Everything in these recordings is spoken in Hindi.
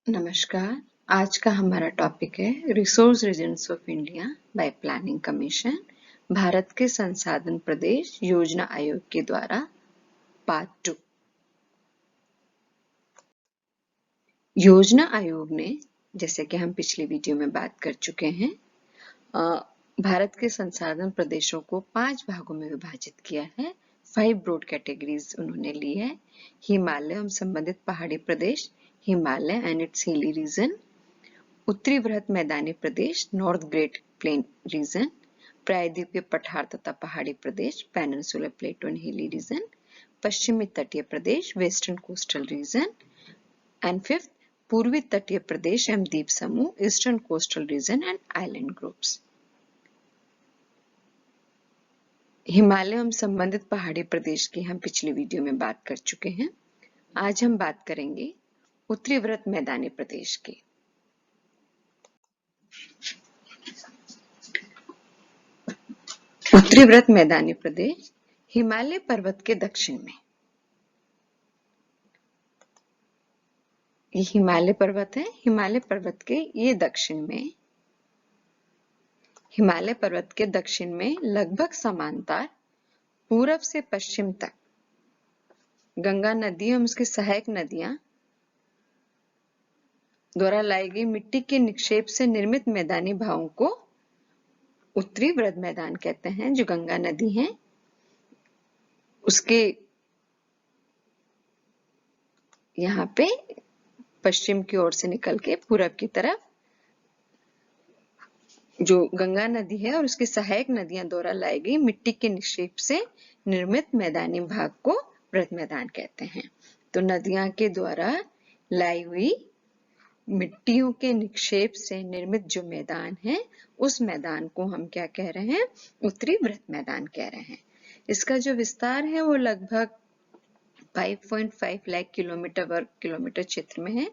नमस्कार। आज का हमारा टॉपिक है resource regions of India by planning commission, Bharat के संसाधन प्रदेश योजना आयोग के द्वारा पार्ट 2। योजना आयोग ने, जैसे कि हम पिछली वीडियो में बात कर चुके हैं, भारत के संसाधन प्रदेशों को 5 भागों में विभाजित किया है। 5 ब्रॉड कैटेगरीज उन्होंने ली है। हिमालय एवं संबंधित पहाड़ी प्रदेश, Himalaya and its hilly region, उत्तरी वृहत मैदानी प्रदेश, नॉर्थ ग्रेट प्लेन रीजन, प्रायद्वीपीय पठार तथा पहाड़ी प्रदेश, peninsular plateau and hilly region, पश्चिमी तटीय प्रदेश, western coastal region, and fifth पूर्वी तटीय प्रदेश एवं द्वीप समूह, eastern coastal region and island groups. Himalaya एवं संबंधित पहाड़ी प्रदेश की हम पिछली वीडियो में बात कर चुके हैं। आज हम बात करेंगे उत्तरी वृहत मैदानी प्रदेश की। उत्तरी वृहत मैदानी प्रदेश हिमालय पर्वत के दक्षिण में, ये हिमालय पर्वत है। हिमालय पर्वत के ये दक्षिण में, हिमालय पर्वत के दक्षिण में लगभग समांतर पूरब से पश्चिम तक गंगा नदी एवं उसकी सहायक नदियां द्वारा लाई गई मिट्टी के निक्षेप से निर्मित मैदानी भागों को उत्तरी वृहत मैदान कहते हैं। जो गंगा नदी है उसके यहाँ पे पश्चिम की ओर से निकल के पूरब की तरफ जो गंगा नदी है और उसकी सहायक नदियां द्वारा लाई गई मिट्टी के निक्षेप से निर्मित मैदानी भाग को वृहत मैदान कहते हैं। तो नदियां के द्वारा लाई हुई मिट्टियों के निक्षेप से निर्मित जो मैदान है उस मैदान को हम क्या कह रहे हैं? उत्तरी वृहत मैदान कह रहे हैं। इसका जो विस्तार है वो लगभग 5.5 लाख किलोमीटर वर्ग किलोमीटर क्षेत्र में है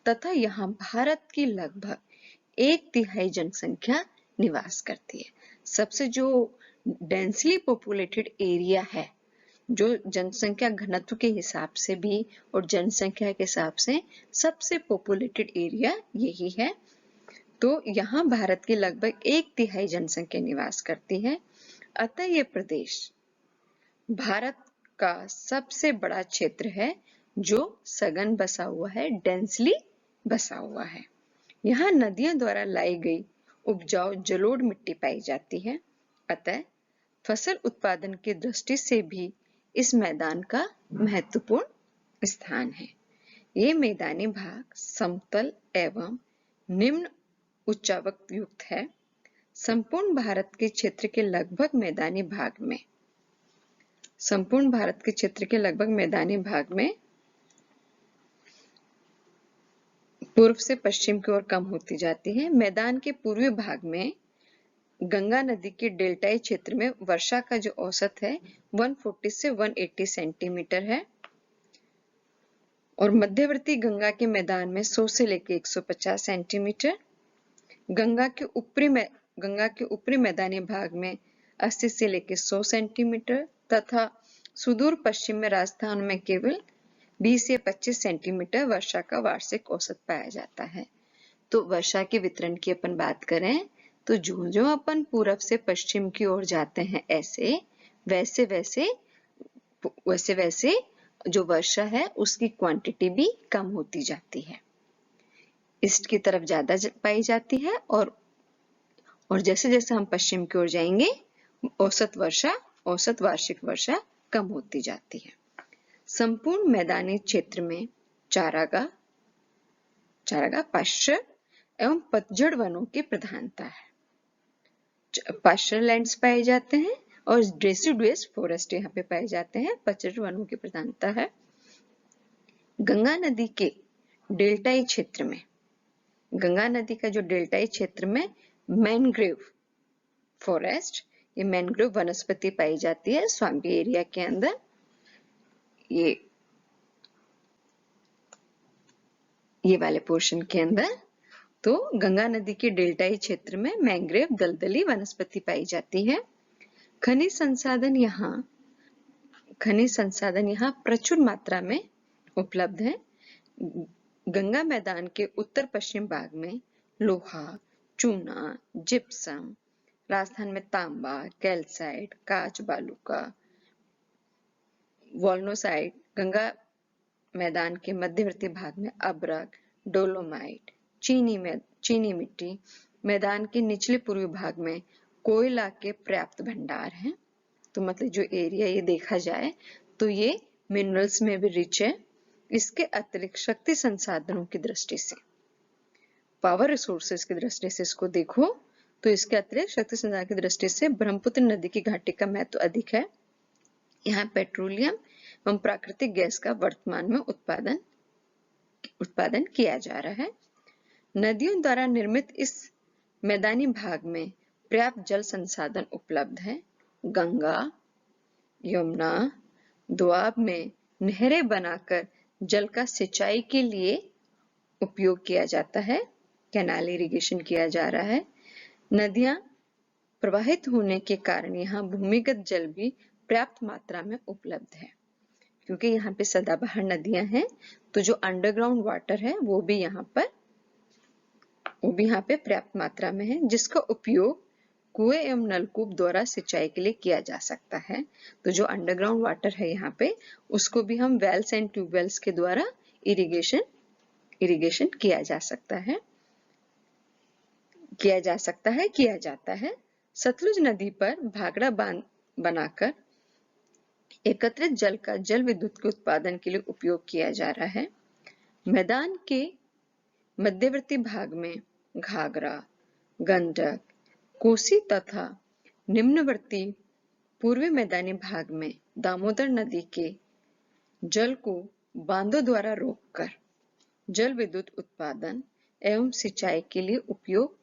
तथा यहाँ भारत की लगभग 1/3 जनसंख्या निवास करती है। सबसे जो डेंसली पॉपुलेटेड एरिया है, जो जनसंख्या घनत्व के हिसाब से भी और जनसंख्या के हिसाब से सबसे पॉपुलेटेड एरिया यही है। तो यहाँ भारत की लगभग 1/3 जनसंख्या निवास करती है। अतः ये प्रदेश भारत का सबसे बड़ा क्षेत्र है जो सघन बसा हुआ है, डेंसली बसा हुआ है। यहाँ नदियों द्वारा लाई गई उपजाऊ जलोढ़ मिट्टी पाई जाती है। अतः फसल उत्पादन की दृष्टि से भी इस मैदान का महत्वपूर्ण स्थान है। ये मैदानी भाग समतल एवं निम्न उच्चावक युक्त है। संपूर्ण भारत के क्षेत्र के लगभग मैदानी भाग में, संपूर्ण भारत के क्षेत्र के लगभग मैदानी भाग में पूर्व से पश्चिम की ओर कम होती जाती है। मैदान के पूर्वी भाग में गंगा नदी के डेल्टाई क्षेत्र में वर्षा का जो औसत है 140 से 180 सेंटीमीटर है और मध्यवर्ती गंगा के मैदान में 100 से लेकर 150 सेंटीमीटर, गंगा के ऊपरी मैदानी भाग में 80 से लेकर 100 सेंटीमीटर तथा सुदूर पश्चिम में राजस्थान में केवल 20 से 25 सेंटीमीटर वर्षा का वार्षिक औसत पाया जाता है। तो वर्षा के वितरण की अपन बात करें तो जो अपन पूरब से पश्चिम की ओर जाते हैं वैसे वैसे जो वर्षा है उसकी क्वांटिटी भी कम होती जाती है। ईस्ट की तरफ ज्यादा पाई जाती है और जैसे जैसे हम पश्चिम की ओर जाएंगे औसत वार्षिक वर्षा कम होती जाती है। संपूर्ण मैदानी क्षेत्र में चारागाह, पाश्चर एवं पतझड़ वनों की प्रधानता है। पाश्चर लैंड्स पाए जाते हैं और डेसिडुअस फॉरेस्ट यहाँ पे पाए जाते हैं। पतझड़ वनों की प्रधानता है। गंगा नदी के डेल्टाई क्षेत्र में, गंगा नदी का जो डेल्टाई क्षेत्र में मैनग्रोव फॉरेस्ट, ये मैनग्रोव वनस्पति पाई जाती है स्वाम्पी एरिया के अंदर। ये वाले पोर्शन के अंदर तो गंगा नदी के डेल्टाई क्षेत्र में मैंग्रोव दलदली वनस्पति पाई जाती है। खनिज संसाधन यहाँ प्रचुर मात्रा में उपलब्ध है। गंगा मैदान के उत्तर पश्चिम भाग में लोहा, चूना, जिप्सम, राजस्थान में तांबा, कैल्साइट, कांच बालू का, वॉल्नोसाइट, गंगा मैदान के मध्यवर्ती भाग में अब्रक, डोलोमाइट, चीनी मिट्टी, मैदान के निचले पूर्वी भाग में कोयला के पर्याप्त भंडार हैं। तो मतलब जो एरिया ये देखा जाए तो ये मिनरल्स में भी रिच है। इसके अतिरिक्त शक्ति संसाधनों की दृष्टि से, पावर रिसोर्सेज की दृष्टि से इसको देखो तो इसके अतिरिक्त शक्ति संसाधन की दृष्टि से ब्रह्मपुत्र नदी की घाटी का महत्व अधिक है। यहाँ पेट्रोलियम एवं प्राकृतिक गैस का वर्तमान में उत्पादन किया जा रहा है। नदियों द्वारा निर्मित इस मैदानी भाग में पर्याप्त जल संसाधन उपलब्ध है। गंगा, यमुना, दोआब में नहरें बनाकर जल का सिंचाई के लिए उपयोग किया जाता है, कैनाल इरिगेशन किया जा रहा है। नदियां प्रवाहित होने के कारण यहाँ भूमिगत जल भी पर्याप्त मात्रा में उपलब्ध है। क्योंकि यहाँ पे सदाबहार नदियां हैं तो जो अंडरग्राउंड वाटर है वो भी यहाँ पे पर्याप्त मात्रा में है, जिसका उपयोग कुएं एवं नलकूप द्वारा सिंचाई के लिए किया जा सकता है। तो जो अंडरग्राउंड वाटर है यहाँ पे उसको भी हम वेल्स एंड ट्यूबवेल्स के द्वारा इरिगेशन किया जाता है। सतलुज नदी पर भाखड़ा बांध बनाकर एकत्रित जल का जल विद्युत के उत्पादन के लिए उपयोग किया जा रहा है। मैदान के मध्यवर्ती भाग में घाघरा, गंडक, कोसी तथा निम्नवर्ती पूर्वी मैदानी भाग में दामोदर नदी के जल को बांधों द्वारा रोककर जल विद्युत उत्पादन एवं सिंचाई के लिए उपयोग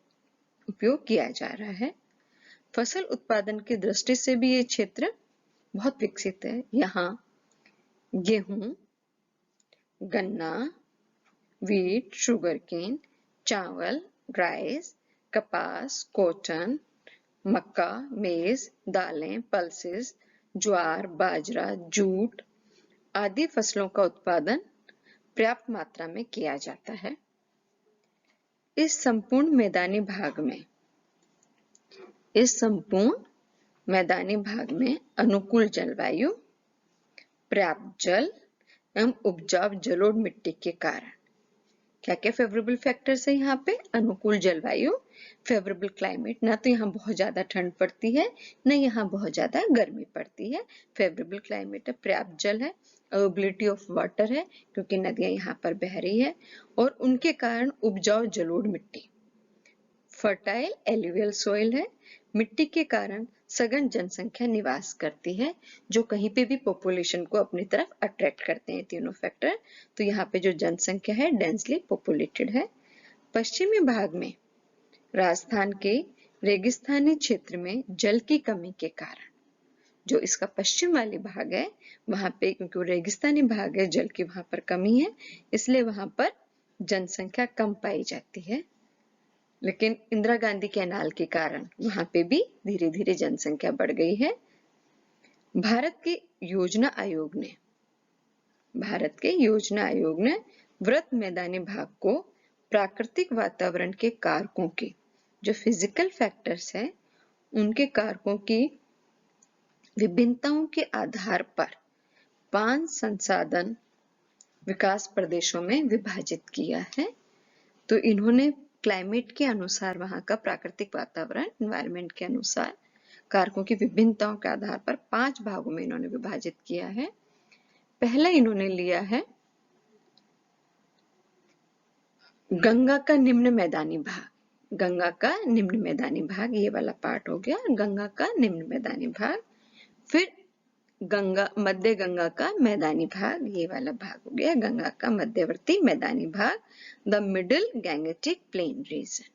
किया जा रहा है। फसल उत्पादन की दृष्टि से भी ये क्षेत्र बहुत विकसित है। यहाँ गेहूं, गन्ना, वीट, शुगरकेन, चावल, राइस, कपास, कॉटन, मक्का, मेज, दालें, पल्सेस, ज्वार, बाजरा, जूट आदि फसलों का उत्पादन पर्याप्त मात्रा में किया जाता है। इस संपूर्ण मैदानी भाग में अनुकूल जलवायु, पर्याप्त जल एवं उपजाऊ जलोढ़ मिट्टी के कारण क्या क्या फेवरेबल फैक्टर्स है यहाँ पे? अनुकूल जलवायु, फेवरेबल क्लाइमेट, ना तो यहाँ बहुत ज्यादा ठंड पड़ती है न यहाँ बहुत ज्यादा गर्मी पड़ती है। फेवरेबल क्लाइमेट है, पर्याप्त जल है, अवेलेबिलिटी ऑफ वाटर है क्योंकि नदियां यहाँ पर बह रही है और उनके कारण उपजाऊ जलोढ़ मिट्टी, फर्टाइल एलुवियल सॉइल है। मिट्टी के कारण सघन जनसंख्या निवास करती है जो कहीं पे भी पॉपुलेशन को अपनी तरफ अट्रैक्ट करते हैं, तीनों फैक्टर। तो यहाँ पे जो जनसंख्या है डेंसली पॉपुलेटेड है। पश्चिमी भाग में राजस्थान के रेगिस्तानी क्षेत्र में जल की कमी के कारण जो इसका पश्चिम वाली भाग है वहां पे, क्योंकि वो रेगिस्तानी भाग है, जल की वहां पर कमी है इसलिए वहां पर जनसंख्या कम पाई जाती है। लेकिन इंदिरा गांधी कैनाल के कारण वहां पे भी धीरे धीरे जनसंख्या बढ़ गई है। भारत के योजना आयोग ने वृत्त मैदानी भाग को प्राकृतिक वातावरण के कारकों के जो फिजिकल फैक्टर्स है उनके कारकों की विभिन्नताओं के आधार पर 5 संसाधन विकास प्रदेशों में विभाजित किया है। तो इन्होंने क्लाइमेट के अनुसार, वहां का प्राकृतिक वातावरण, एनवायरनमेंट के अनुसार कारकों की विभिन्नताओं के आधार पर 5 भागों में इन्होंने विभाजित किया है। पहला इन्होंने लिया है गंगा का निम्न मैदानी भाग, ये वाला पार्ट हो गया गंगा का निम्न मैदानी भाग। फिर मध्य गंगा का मैदानी भाग, ये वाला भाग हो गया गंगा का मध्यवर्ती मैदानी भाग, the middle Gangetic plain reason.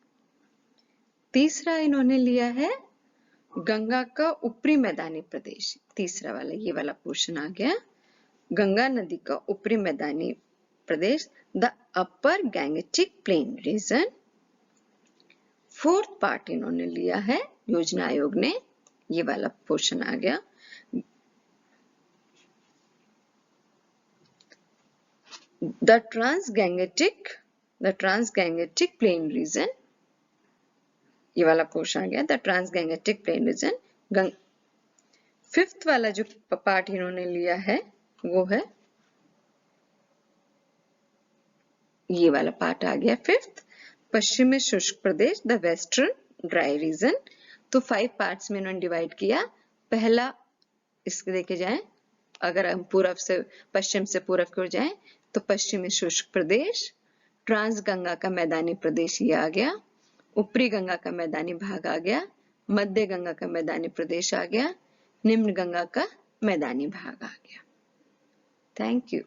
तीसरा इन्होंने लिया है गंगा का ऊपरी मैदानी प्रदेश, तीसरा वाला ये वाला पोर्शन आ गया गंगा नदी का ऊपरी मैदानी प्रदेश, the upper Gangetic plain region. Fourth part इन्होंने लिया है योजना आयोग ने, ये वाला पोर्शन आ गया द ट्रांसगैंगेटिक प्लेन रीजन, ये वाला पोर्शन आ गया द ट्रांसगैंगेटिक प्लेन रीजन। फिफ्थ वाला जो पार्ट इन्होंने लिया है वो है ये वाला पार्ट आ गया फिफ्थ, पश्चिमी शुष्क प्रदेश द वेस्टर्न ड्राई रीजन। तो 5 पार्ट्स में इन्होंने डिवाइड किया। पहला इसके देखे जाए, अगर हम पूर्व से पश्चिम से पूर्व की ओर जाएं तो पश्चिमी शुष्क प्रदेश, ट्रांस गंगा का मैदानी प्रदेश ये आ गया, ऊपरी गंगा का मैदानी भाग आ गया, मध्य गंगा का मैदानी प्रदेश आ गया, निम्न गंगा का मैदानी भाग आ गया। Thank you.